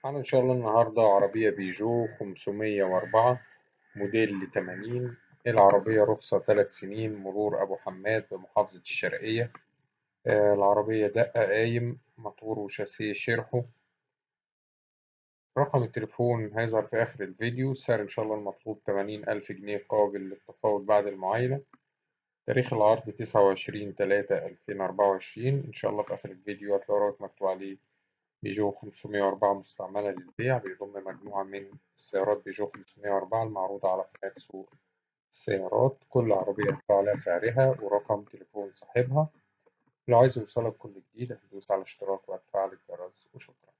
معانا إن شاء الله النهاردة عربية بيجو 504 موديل 80. العربية رخصة 3 سنين، مرور أبو حماد بمحافظة الشرقية. العربية دقة قايم، موتور وشاسيه شرحه. رقم التليفون هيظهر في آخر الفيديو. السعر إن شاء الله المطلوب 80,000 جنيه قابل للتفاوض بعد المعاينة. تاريخ العرض 29/3/2024. إن شاء الله في آخر الفيديو هتلاقوا رقم مكتوب عليه بيجو 504 مستعملة للبيع، بيضم مجموعة من السيارات بيجو 504 المعروضة على قناة سوق السيارات. كل عربية هتلاقي عليها سعرها ورقم تليفون صاحبها. لو عايز يوصلك كل جديد هتدوس على اشتراك وهتفعل الجرس، وشكرا.